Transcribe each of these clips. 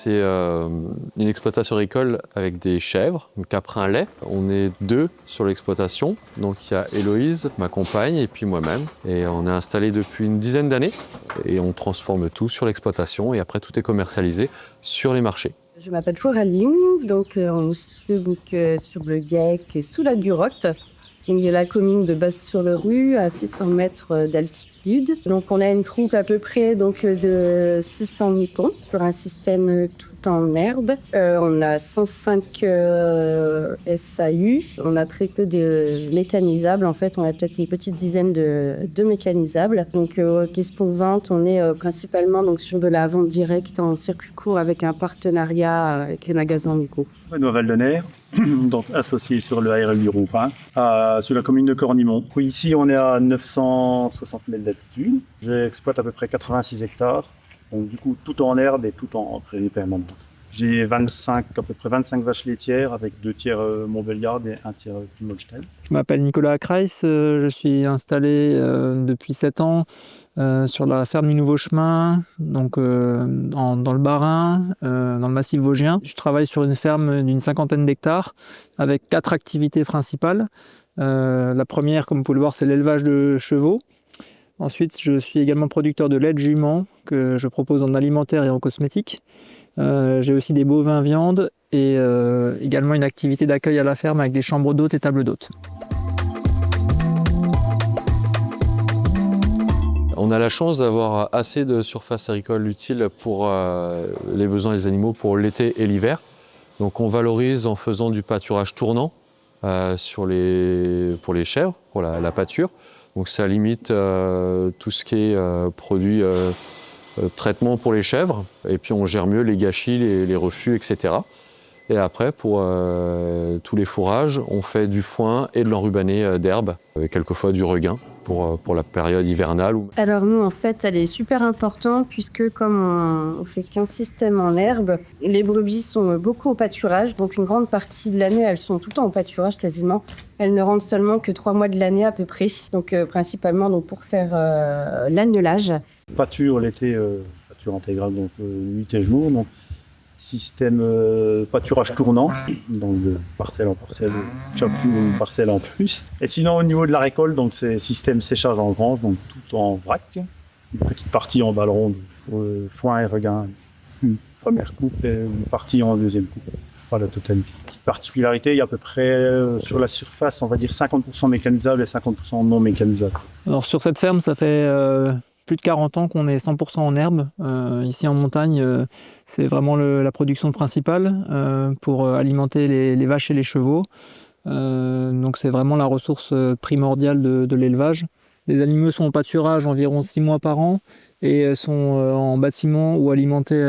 c'est une exploitation agricole avec des chèvres, un caprin lait. On est 2 sur l'exploitation. Donc il y a Héloïse, ma compagne, et puis moi-même. Et on est installé depuis une dizaine d'années. Et on transforme tout sur l'exploitation. Et après, tout est commercialisé sur les marchés. Je m'appelle Coralie, donc on se situe sur le GEC sous la Durotte. Il y a la commune de Basse-sur-le-Rue, à 600 mètres d'altitude. Donc on a une troupe à peu près de 600 moutons sur un système tout en herbe. On a 105 SAU. On a très peu de mécanisables. En fait, on a peut-être une petite dizaine de mécanisables. Donc qu'est-ce pour vente? On est principalement donc, sur de la vente directe en circuit court avec un partenariat avec les magasins locaux. Benoît Valdener, donc associé sur le ARL du Rouffin, sur la commune de Cornimont. Ici, on est à 960 mètres d'altitude. J'exploite à peu près 86 hectares, donc du coup tout en herbe et tout en prairie permanente. J'ai à peu près 25 vaches laitières avec 2 tiers Montbéliard et 1 tiers Holstein. Je m'appelle Nicolas Kreis, je suis installé depuis 7 ans sur la ferme du Nouveau Chemin, donc dans le Bas-Rhin, dans le massif vosgien. Je travaille sur une ferme d'une 50aine d'hectares avec 4 activités principales. La première, comme vous pouvez le voir, c'est l'élevage de chevaux. Ensuite, je suis également producteur de lait de jument que je propose en alimentaire et en cosmétique. J'ai aussi des bovins viande et également une activité d'accueil à la ferme avec des chambres d'hôtes et tables d'hôtes. On a la chance d'avoir assez de surface agricole utile pour les besoins des animaux pour l'été et l'hiver. Donc on valorise en faisant du pâturage tournant pour les chèvres, pour la pâture. Donc ça limite tout ce qui est produit traitement pour les chèvres. Et puis on gère mieux les gâchis, les refus, etc. Et après, pour tous les fourrages, on fait du foin et de l'enrubanné d'herbe, avec quelquefois du regain pour la période hivernale. Alors nous, en fait, elle est super importante puisque comme on fait qu'un système en herbe, les brebis sont beaucoup au pâturage. Donc une grande partie de l'année, elles sont tout le temps au pâturage quasiment. Elles ne rentrent seulement que 3 mois de l'année à peu près. Donc principalement donc, pour faire l'annelage. Pâture l'été, pâture intégrale, donc nuit et jour. Donc système pâturage tournant, donc de parcelle en parcelle, chaque jour une parcelle en plus. Et sinon au niveau de la récolte, donc c'est système séchage en grange, donc tout en vrac, une petite partie en balle ronde, foin et regain, une première coupe et une partie en deuxième coupe. Voilà, totale. Petite particularité, il y a à peu près sur la surface, on va dire 50% mécanisable et 50% non mécanisable. Alors sur cette ferme, ça fait plus de 40 ans qu'on est 100% en herbe. Ici en montagne, c'est vraiment la production principale pour alimenter les vaches et les chevaux. Donc c'est vraiment la ressource primordiale de l'élevage. Les animaux sont au pâturage environ 6 mois par an et sont en bâtiment ou alimentés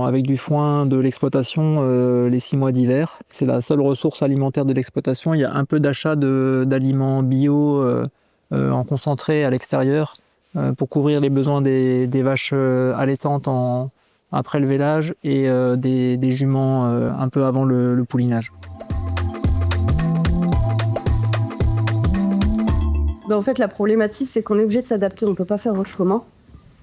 avec du foin de l'exploitation les 6 mois d'hiver. C'est la seule ressource alimentaire de l'exploitation. Il y a un peu d'achat d'aliments bio en concentré à l'extérieur, pour couvrir les besoins des vaches allaitantes après le vélage et des juments un peu avant le poulinage. En fait, la problématique, c'est qu'on est obligé de s'adapter, on ne peut pas faire autrement.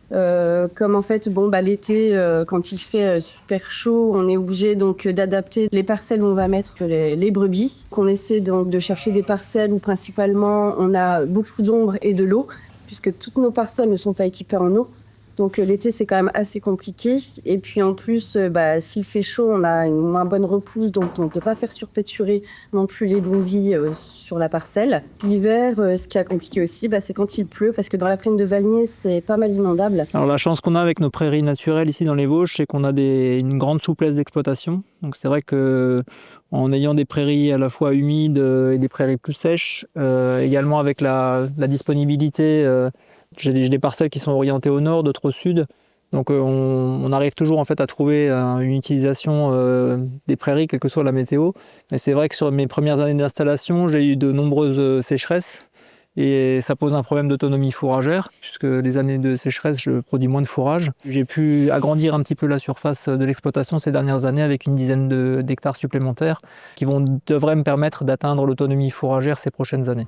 Comme en fait, l'été, quand il fait super chaud, on est obligé donc d'adapter les parcelles où on va mettre les brebis. On essaie donc de chercher des parcelles où principalement on a beaucoup d'ombre et de l'eau, puisque toutes nos parcelles ne sont pas équipées en eau. Donc l'été, c'est quand même assez compliqué. Et puis en plus, s'il fait chaud, on a une moins bonne repousse, donc on ne peut pas faire surpâturer non plus les brebis sur la parcelle. L'hiver, ce qui est compliqué aussi, c'est quand il pleut, parce que dans la plaine de Valnier, c'est pas mal inondable. Alors la chance qu'on a avec nos prairies naturelles ici dans les Vosges, c'est qu'on a une grande souplesse d'exploitation. Donc c'est vrai qu'en ayant des prairies à la fois humides et des prairies plus sèches, également avec la disponibilité, j'ai des parcelles qui sont orientées au nord, d'autres au sud. Donc on arrive toujours en fait à trouver une utilisation des prairies, quelle que soit la météo. Mais c'est vrai que sur mes premières années d'installation, j'ai eu de nombreuses sécheresses. Et ça pose un problème d'autonomie fourragère, puisque les années de sécheresse, je produis moins de fourrage. J'ai pu agrandir un petit peu la surface de l'exploitation ces dernières années avec une dizaine d'hectares supplémentaires qui devraient me permettre d'atteindre l'autonomie fourragère ces prochaines années.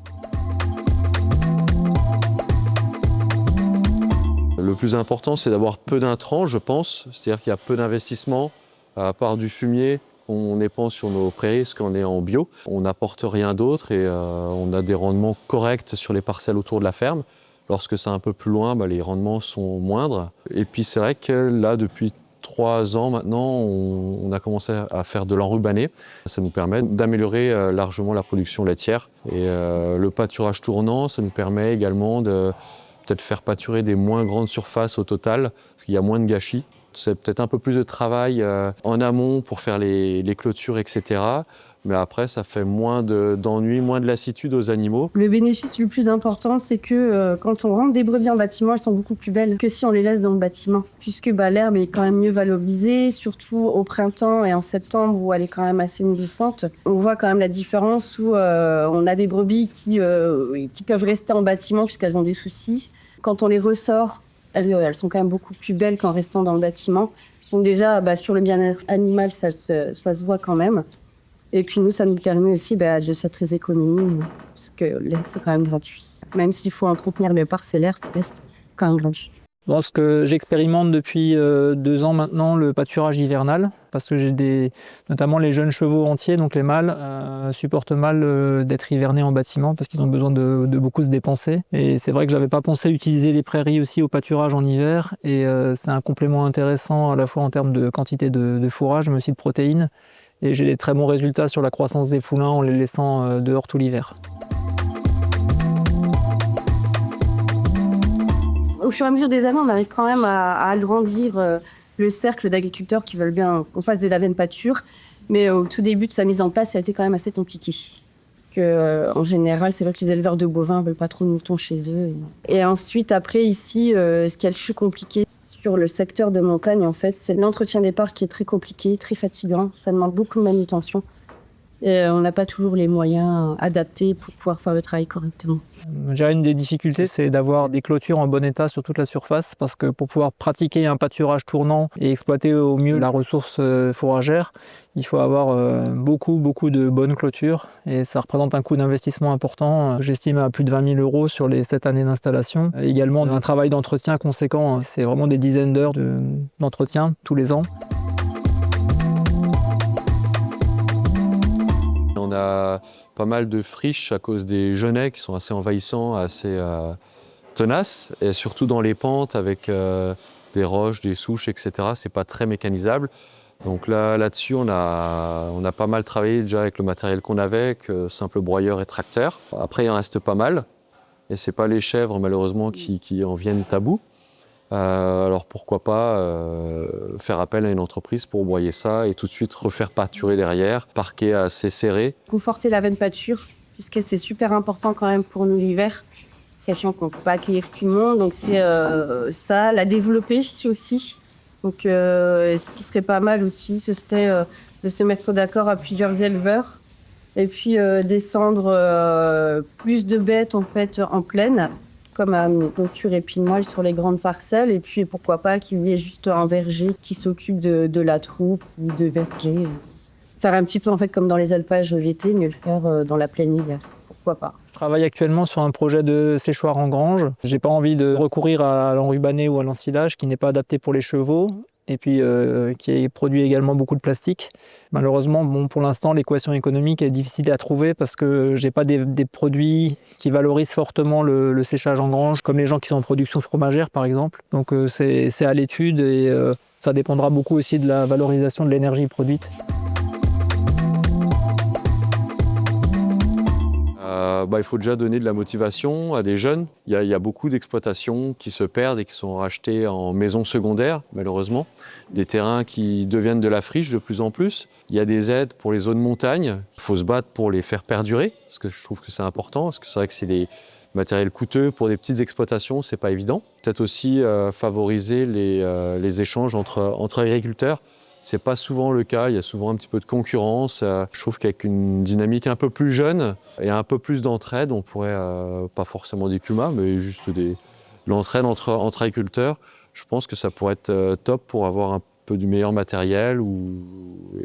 Le plus important, c'est d'avoir peu d'intrants, je pense. C'est-à-dire qu'il y a peu d'investissement, À part du fumier qu'on épand sur nos prairies, parce qu'on est en bio, on n'apporte rien d'autre et on a des rendements corrects sur les parcelles autour de la ferme. Lorsque c'est un peu plus loin, les rendements sont moindres. Et puis c'est vrai que là, depuis 3 ans maintenant, on a commencé à faire de l'enrubané. Ça nous permet d'améliorer largement la production laitière. Et le pâturage tournant, ça nous permet également de peut-être faire pâturer des moins grandes surfaces au total, parce qu'il y a moins de gâchis. C'est peut-être un peu plus de travail en amont pour faire les clôtures, etc. Mais après, ça fait moins d'ennuis, moins de lassitude aux animaux. Le bénéfice le plus important, c'est que quand on rentre des brebis en bâtiment, elles sont beaucoup plus belles que si on les laisse dans le bâtiment. Puisque l'herbe est quand même mieux valorisée, surtout au printemps et en septembre où elle est quand même assez nourrissante. On voit quand même la différence où on a des brebis qui peuvent rester en bâtiment puisqu'elles ont des soucis. Quand on les ressort, elles sont quand même beaucoup plus belles qu'en restant dans le bâtiment. Donc déjà, sur le bien-être animal, ça se voit quand même. Et puis nous, ça nous permet aussi de cette économie, parce que l'air, c'est quand même gratuit. Même s'il faut entretenir les parcellaires, ça reste quand même gratuit. Dans ce que j'expérimente depuis 2 ans maintenant, le pâturage hivernal, parce que j'ai notamment les jeunes chevaux entiers, donc les mâles, supportent mal d'être hivernés en bâtiment parce qu'ils ont besoin de beaucoup se dépenser. Et c'est vrai que j'avais pas pensé utiliser les prairies aussi au pâturage en hiver, et c'est un complément intéressant à la fois en termes de quantité de fourrage, mais aussi de protéines. Et j'ai des très bons résultats sur la croissance des poulains en les laissant dehors tout l'hiver. Au fur et à mesure des années, on arrive quand même à agrandir le cercle d'agriculteurs qui veulent bien qu'on fasse de la veine pâture. Mais au tout début de sa mise en place, ça a été quand même assez compliqué. Parce que, en général, c'est vrai que les éleveurs de bovins ne veulent pas trop de moutons chez eux. Et ensuite, après, ici, ce qui est le plus compliqué sur le secteur de montagne, en fait, c'est l'entretien des parcs qui est très compliqué, très fatigant. Ça demande beaucoup de manutention. Et on n'a pas toujours les moyens adaptés pour pouvoir faire le travail correctement. Je dirais une des difficultés, c'est d'avoir des clôtures en bon état sur toute la surface, parce que pour pouvoir pratiquer un pâturage tournant et exploiter au mieux la ressource fourragère, il faut avoir beaucoup de bonnes clôtures, et ça représente un coût d'investissement important. J'estime à plus de 20 000 € sur les 7 années d'installation. Également un travail d'entretien conséquent, c'est vraiment des dizaines d'heures d'entretien tous les ans. On a pas mal de friches à cause des genêts qui sont assez envahissants, assez tenaces, et surtout dans les pentes avec des roches, des souches, etc. C'est pas très mécanisable. Donc là-dessus, on a pas mal travaillé déjà avec le matériel qu'on avait, avec simple broyeur et tracteur. Après, il en reste pas mal, et c'est pas les chèvres malheureusement qui en viennent à bout. Alors pourquoi pas faire appel à une entreprise pour broyer ça et tout de suite refaire pâturer derrière, parquet assez serré. Conforter la veine pâture, puisque c'est super important quand même pour nous l'hiver, sachant qu'on ne peut pas accueillir tout le monde. Donc c'est ça, la développer aussi. Donc ce qui serait pas mal aussi, ce serait de se mettre d'accord à plusieurs éleveurs et puis descendre plus de bêtes en fait en plaine, comme à Sur Épinois sur les grandes parcelles, et puis pourquoi pas qu'il y ait juste un verger qui s'occupe de la troupe ou de verger. Faire un petit peu en fait comme dans les alpages VT, mais le faire dans la plaine hiver. Pourquoi pas. Je travaille actuellement sur un projet de séchoir en grange. J'ai pas envie de recourir à l'enrubané ou à l'ensilage qui n'est pas adapté pour les chevaux, et puis qui produit également beaucoup de plastique. Malheureusement, pour l'instant, l'équation économique est difficile à trouver parce que j'ai pas des produits qui valorisent fortement le séchage en grange, comme les gens qui sont en production fromagère par exemple. Donc c'est à l'étude, et ça dépendra beaucoup aussi de la valorisation de l'énergie produite. Il faut déjà donner de la motivation à des jeunes. Il y a beaucoup d'exploitations qui se perdent et qui sont rachetées en maisons secondaires, malheureusement. Des terrains qui deviennent de la friche de plus en plus. Il y a des aides pour les zones montagne. Il faut se battre pour les faire perdurer, parce que je trouve que c'est important. Parce que c'est vrai que c'est des matériels coûteux pour des petites exploitations, c'est pas évident. Peut-être aussi favoriser les échanges entre agriculteurs. C'est pas souvent le cas, il y a souvent un petit peu de concurrence. Je trouve qu'avec une dynamique un peu plus jeune et un peu plus d'entraide, on pourrait, pas forcément des CUMA, mais juste l'entraide entre agriculteurs, je pense que ça pourrait être top pour avoir un peu du meilleur matériel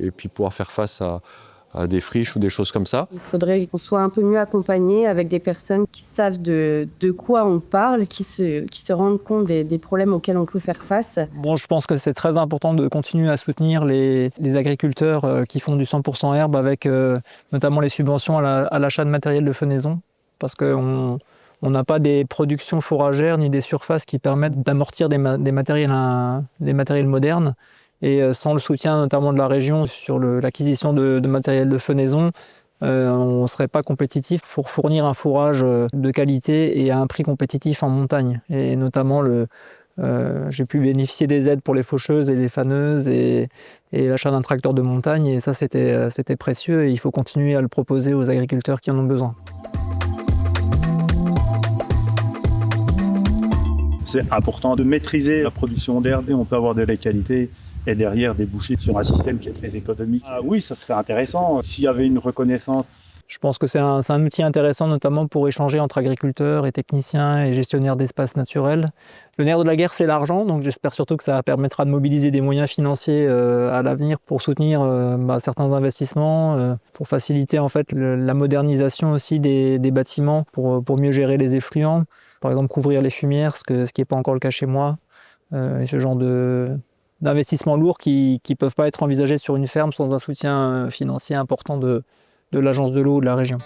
et puis pouvoir faire face à des friches ou des choses comme ça. Il faudrait qu'on soit un peu mieux accompagné avec des personnes qui savent de quoi on parle, qui se rendent compte des problèmes auxquels on peut faire face. Bon, je pense que c'est très important de continuer à soutenir les agriculteurs qui font du 100% herbe avec notamment les subventions à l'achat de matériel de fenaison, parce qu'on n'a pas des productions fourragères ni des surfaces qui permettent d'amortir des matériels modernes. Et sans le soutien notamment de la région sur l'acquisition de matériel de fenaison, on ne serait pas compétitif pour fournir un fourrage de qualité et à un prix compétitif en montagne. Et notamment, j'ai pu bénéficier des aides pour les faucheuses et les faneuses et l'achat d'un tracteur de montagne. Et ça, c'était précieux et il faut continuer à le proposer aux agriculteurs qui en ont besoin. C'est important de maîtriser la production d'herbe. On peut avoir de la qualité et derrière déboucher sur un système qui est très économique. Ah oui, ça serait intéressant s'il y avait une reconnaissance. Je pense que c'est un outil intéressant notamment pour échanger entre agriculteurs et techniciens et gestionnaires d'espaces naturels. Le nerf de la guerre, c'est l'argent, donc j'espère surtout que ça permettra de mobiliser des moyens financiers à l'avenir pour soutenir certains investissements, pour faciliter en fait la modernisation aussi des bâtiments, pour mieux gérer les effluents, par exemple couvrir les fumières, ce qui n'est pas encore le cas chez moi, et ce genre d'investissements lourds qui ne peuvent pas être envisagés sur une ferme sans un soutien financier important de l'agence de l'eau de la région.